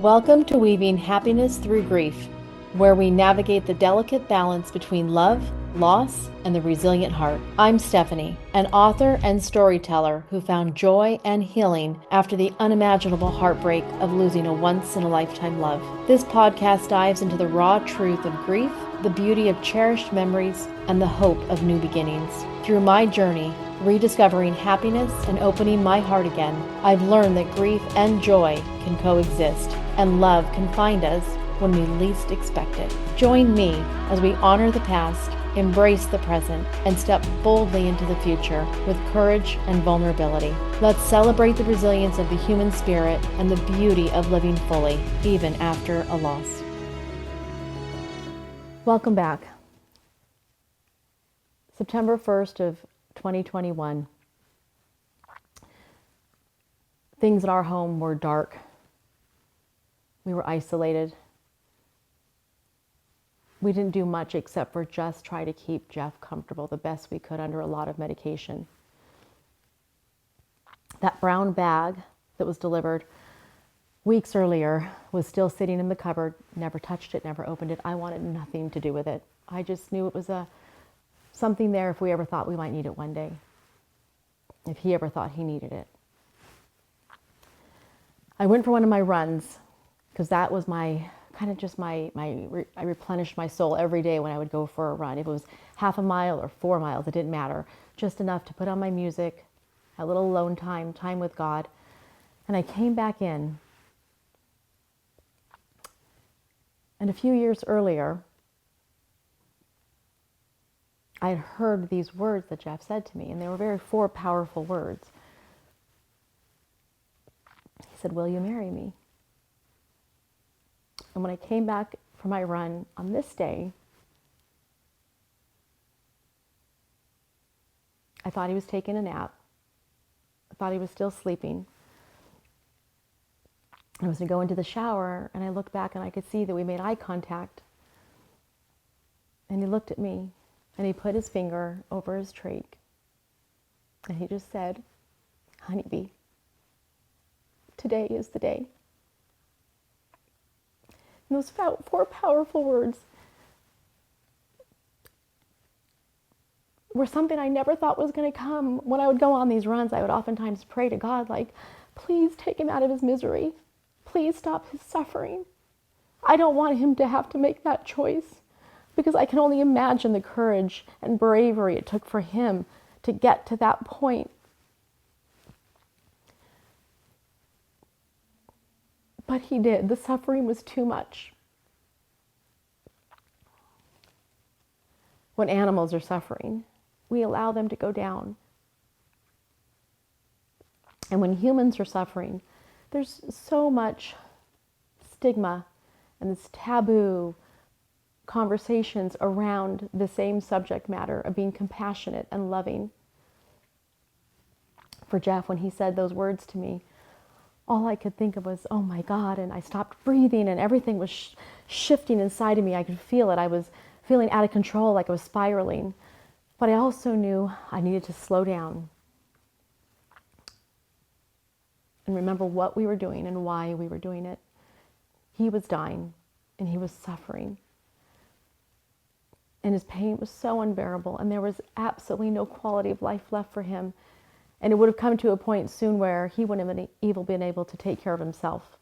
Welcome to Weaving Happiness Through Grief, where we navigate the delicate balance between love, loss, and the resilient heart. I'm Stephanie, an author and storyteller who found joy and healing after the unimaginable heartbreak of losing a once-in-a-lifetime love. This podcast dives into the raw truth of grief, the beauty of cherished memories, and the hope of new beginnings. Through my journey, rediscovering happiness and opening my heart again, I've learned that grief and joy can coexist, and love can find us when we least expect it. Join me as we honor the past, embrace the present, and step boldly into the future with courage and vulnerability. Let's celebrate the resilience of the human spirit and the beauty of living fully, even after a loss. Welcome back. September 1st of 2021. Things at our home were dark. We were isolated. We didn't do much except for just try to keep Jeff comfortable the best we could under a lot of medication. That brown bag that was delivered weeks earlier was still sitting in the cupboard, never touched it, never opened it. I wanted nothing to do with it. I just knew it was something there if we ever thought we might need it one day, if he ever thought he needed it. I went for one of my runs because that was I replenished my soul every day when I would go for a run. If it was half a mile or 4 miles, it didn't matter. Just enough to put on my music, a little alone time with God. And I came back in. And a few years earlier, I had heard these words that Jeff said to me, and they were four powerful words. He said, "Will you marry me?" And when I came back from my run on this day, I thought he was taking a nap. I thought he was still sleeping. I was going to go into the shower, and I looked back, and I could see that we made eye contact. And he looked at me, and he put his finger over his trach, and he just said, "Honeybee, today is the day." And those four powerful words were something I never thought was going to come. When I would go on these runs, I would oftentimes pray to God, like, please take him out of his misery. Please stop his suffering. I don't want him to have to make that choice, because I can only imagine the courage and bravery it took for him to get to that point. But he did. The suffering was too much. When animals are suffering, we allow them to go down. And when humans are suffering, there's so much stigma and this taboo conversations around the same subject matter of being compassionate and loving. For Jeff, when he said those words to me, all I could think of was, oh my God, and I stopped breathing, and everything was shifting inside of me. I could feel it. I was feeling out of control, like I was spiraling. But I also knew I needed to slow down and remember what we were doing and why we were doing it. He was dying, and he was suffering. And his pain was so unbearable, and there was absolutely no quality of life left for him. And it would have come to a point soon where he wouldn't have been able to take care of himself.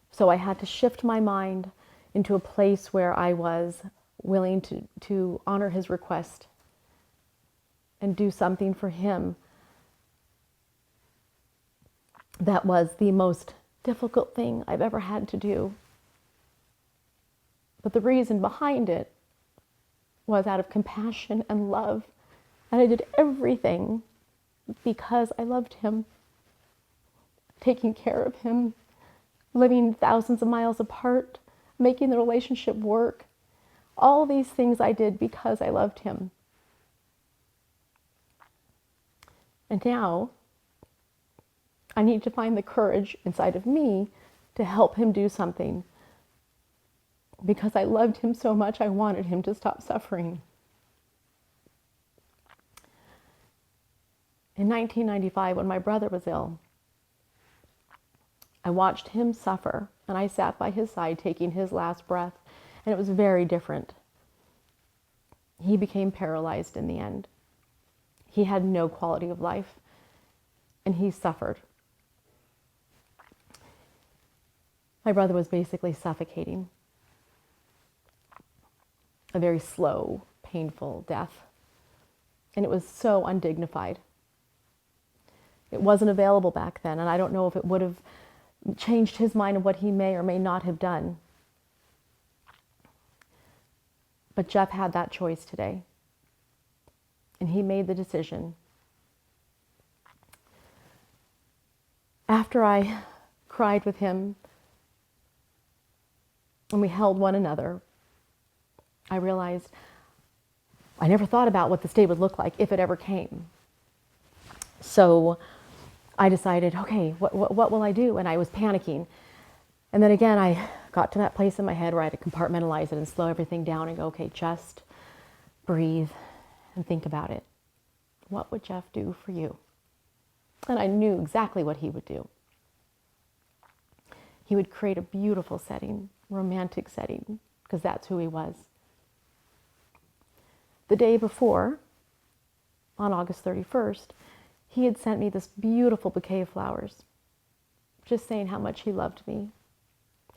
So I had to shift my mind into a place where I was willing to honor his request and do something for him that was the most difficult thing I've ever had to do. But the reason behind it was out of compassion and love. And I did everything because I loved him, taking care of him, living thousands of miles apart, making the relationship work. All these things I did because I loved him. And now I need to find the courage inside of me to help him do something. Because I loved him so much, I wanted him to stop suffering. In 1995, when my brother was ill, I watched him suffer, and I sat by his side taking his last breath, and it was very different. He became paralyzed in the end. He had no quality of life, and he suffered. My brother was basically suffocating. A very slow, painful death. And it was so undignified. It wasn't available back then, and I don't know if it would have changed his mind of what he may or may not have done. But Jeff had that choice today. And he made the decision. After I cried with him and we held one another, I realized I never thought about what this day would look like if it ever came. So I decided, okay, what will I do? And I was panicking. And then again, I got to that place in my head where I had to compartmentalize it and slow everything down and go, okay, just breathe and think about it. What would Jeff do for you? And I knew exactly what he would do. He would create a beautiful setting, romantic setting, because that's who he was. The day before, on August 31st, he had sent me this beautiful bouquet of flowers, just saying how much he loved me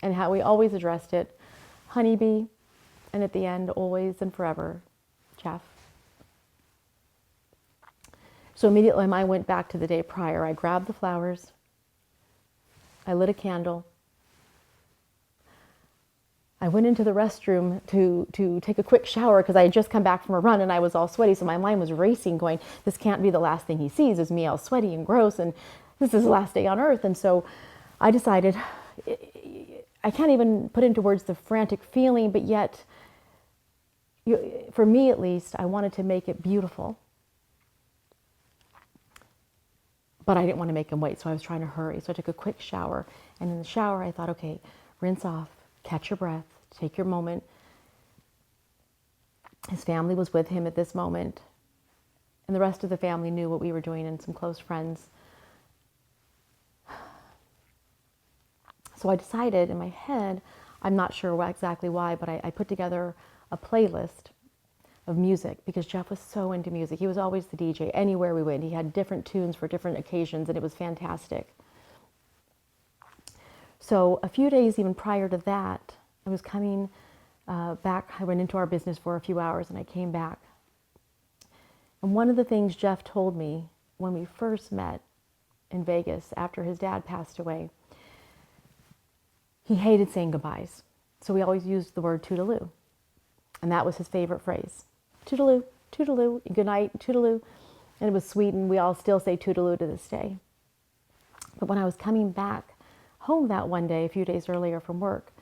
and how we always addressed it, Honeybee, and at the end, always and forever, Jeff. So immediately when I went back to the day prior, I grabbed the flowers, I lit a candle, I went into the restroom to take a quick shower because I had just come back from a run and I was all sweaty, so my mind was racing going, this can't be the last thing he sees is me all sweaty and gross, and this is the last day on earth. And so I decided, I can't even put into words the frantic feeling, but yet, for me at least, I wanted to make it beautiful. But I didn't want to make him wait, so I was trying to hurry. So I took a quick shower, and in the shower I thought, okay, rinse off, catch your breath, take your moment. His family was with him at this moment, and the rest of the family knew what we were doing and some close friends. So I decided in my head, I'm not sure exactly why, but I put together a playlist of music because Jeff was so into music. He was always the DJ anywhere we went. He had different tunes for different occasions, and it was fantastic. So a few days even prior to that, I was coming back. I went into our business for a few hours and I came back. And one of the things Jeff told me when we first met in Vegas after his dad passed away, he hated saying goodbyes. So we always used the word toodaloo. And that was his favorite phrase. Toodaloo, toodaloo, good night, toodaloo. And it was sweet, and we all still say toodaloo to this day. But when I was coming back home that one day, a few days earlier from work,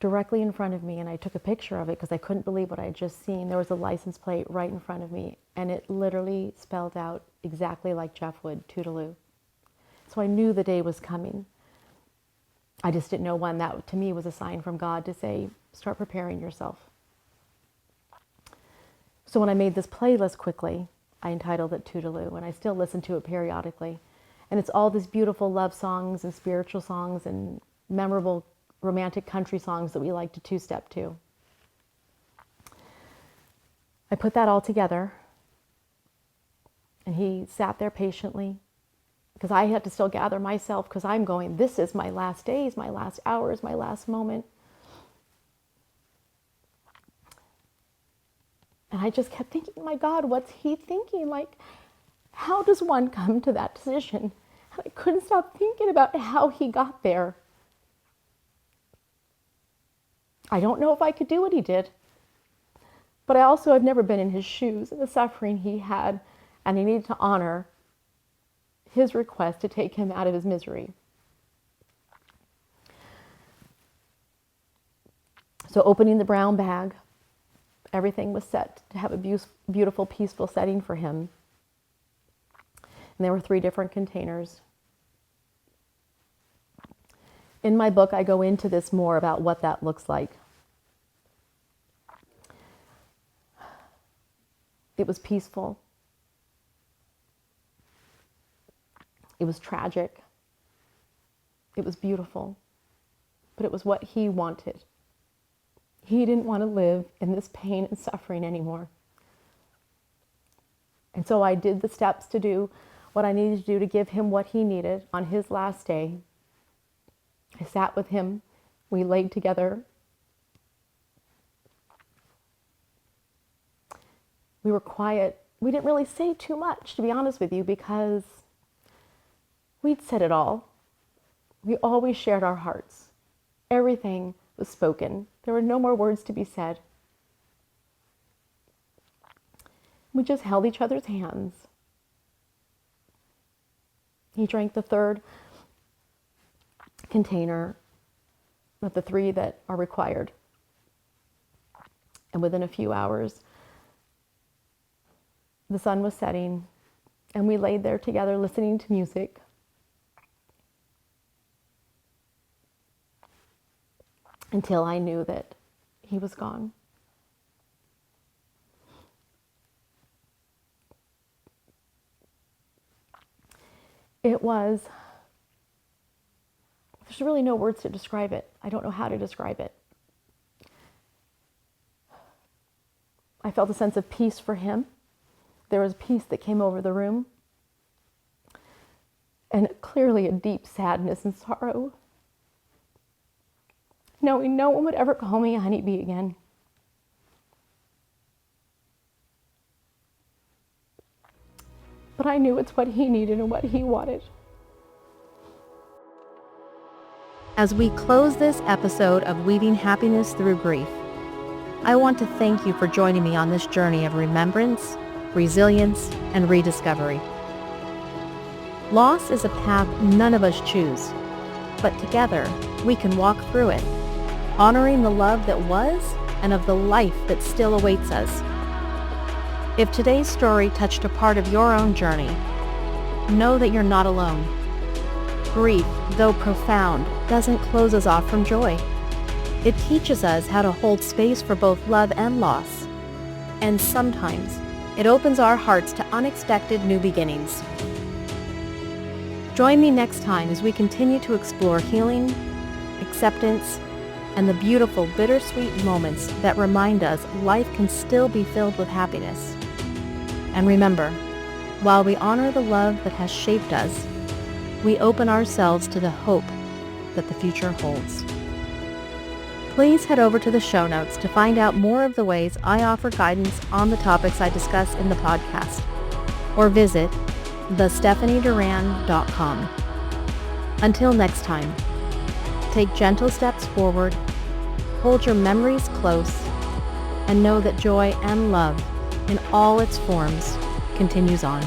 directly in front of me, and I took a picture of it because I couldn't believe what I had just seen. There was a license plate right in front of me, and it literally spelled out exactly like Jeff would, toodaloo. So I knew the day was coming. I just didn't know when. That, to me, was a sign from God to say, start preparing yourself. So when I made this playlist quickly, I entitled it Toodaloo, and I still listen to it periodically. And it's all these beautiful love songs and spiritual songs and memorable romantic country songs that we like to two-step to. I put that all together, and he sat there patiently because I had to still gather myself because I'm going, this is my last days, my last hours, my last moment. And I just kept thinking, my God, what's he thinking? Like, how does one come to that decision? And I couldn't stop thinking about how he got there. I don't know if I could do what he did, but I also have never been in his shoes and the suffering he had, and I needed to honor his request to take him out of his misery. So opening the brown bag, everything was set to have a beautiful, peaceful setting for him. And there were 3 different containers. In my book, I go into this more about what that looks like. It was peaceful. It was tragic. It was beautiful, but it was what he wanted. He didn't want to live in this pain and suffering anymore. And so I did the steps to do what I needed to do to give him what he needed on his last day. I sat with him. We laid together. We were quiet. We didn't really say too much, to be honest with you, because we'd said it all. We always shared our hearts. Everything was spoken. There were no more words to be said. We just held each other's hands. He drank the third container of the 3 that are required. And within a few hours, the sun was setting, and we laid there together listening to music. Until I knew that he was gone. There's really no words to describe it. I don't know how to describe it. I felt a sense of peace for him. There was peace that came over the room. And clearly a deep sadness and sorrow. Knowing no one would ever call me a Honeybee again. But I knew it's what he needed and what he wanted. As we close this episode of Weaving Happiness Through Grief, I want to thank you for joining me on this journey of remembrance, resilience, and rediscovery. Loss is a path none of us choose, but together we can walk through it, honoring the love that was and of the life that still awaits us. If today's story touched a part of your own journey, know that you're not alone. Grief, though profound, doesn't close us off from joy. It teaches us how to hold space for both love and loss. And sometimes, it opens our hearts to unexpected new beginnings. Join me next time as we continue to explore healing, acceptance, and the beautiful bittersweet moments that remind us life can still be filled with happiness. And remember, while we honor the love that has shaped us, we open ourselves to the hope that the future holds. Please head over to the show notes to find out more of the ways I offer guidance on the topics I discuss in the podcast, or visit thestephanieduran.com. Until next time, take gentle steps forward, hold your memories close, and know that joy and love in all its forms continues on.